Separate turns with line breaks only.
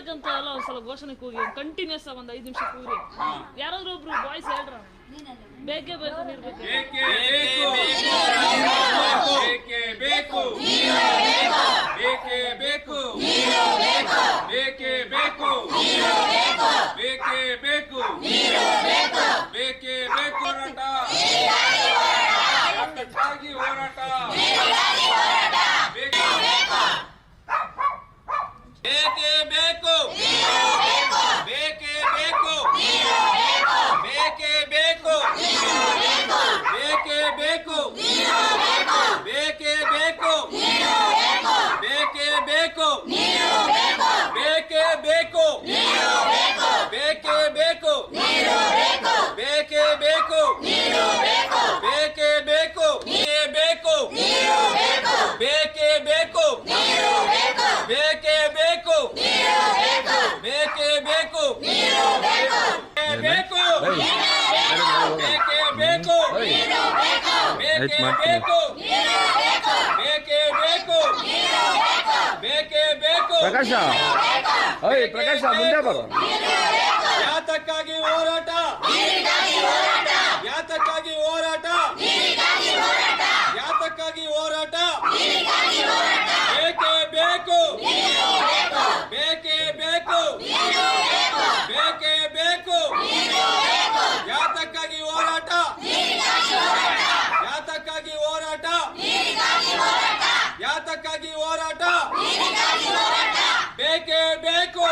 ಬೇಕಂತ ಎಲ್ಲ ಒಂದ್ಸಲ ಘೋಷಣೆ ಕೂಗಿ ಕಂಟಿನ್ಯೂಸ್ ಒಂದು 5 ನಿಮಿಷ ಕೂಗ್ರಿ. ಯಾರಾದ್ರೂ ಒಬ್ರು ಬಾಯ್ಸ್ ಹೇಳ್ರ. ಬೇಕೇ ಬೇಕು ನೀರು ಬೇಕು.
ಬೇಕೇ ಬೇಕು ಬೇಕೇ ಬೇಕು ಬೇಕೇ ಬೇಕು ಬೇಕೇ ಬೇಕು ಬೇಕೇ ಬೇಕು ಬೇಕೇ ಬೇಕು ಹೋರಾಟ ಯಾತಕ್ಕಾಗಿ ಹೋರಾಟ ಬೇಕೇ ಬೇಕು ಬೇಕೇ ಬೇಕು ಬೇಕೇ ಬೇಕು ಬೇಕೇ ಬೇಕು ಬೇಕೇ ಬೇಕು ಬೇಕೇ ಬೇಕು ಬೇಕೇ ಬೇಕು ಬೇಕೇ ಬೇಕು ಬೇಕೇ ಬೇಕು ಬೇಕೇ ಬೇಕು ಬೇಕೇ ಬೇಕು ಬೇಕು ಬೇಕೇ ಬೇಕು ಬೇಕೇ ಬೇಕು ಬೇಕೇ ಬೇಕು ಬೇಕು ಬೇಕೇ ಬೇಕು ಬೇಕೇ ಬೇಕು ಬೇಕೇ ಬೇಕು ಬೇಕೇ ಬೇಕು
ಪ್ರಕಾಶ ಪ್ರಕಾಶ ಮುಂದೆ ಬರು.
ಯಾತಕ್ಕಾಗಿ ಹೋರಾಟ ಯಾತಕ್ಕಾಗಿ ಹೋರಾಟ ಯಾತಕ್ಕಾಗಿ ಹೋರಾಟ ಬೇಕೇ ಬೇಕು ಬೇಕೇ ಬೇಕು ಬೇಕೇ ಬೇಕು ಯಾತಕ್ಕಾಗಿ ಹೋರಾಟ ಯಾತಕ್ಕಾಗಿ ಹೋರಾಟ ಯಾತಕ್ಕಾಗಿ ಹೋರಾಟ ಬೇಕೇ ಬೇಕು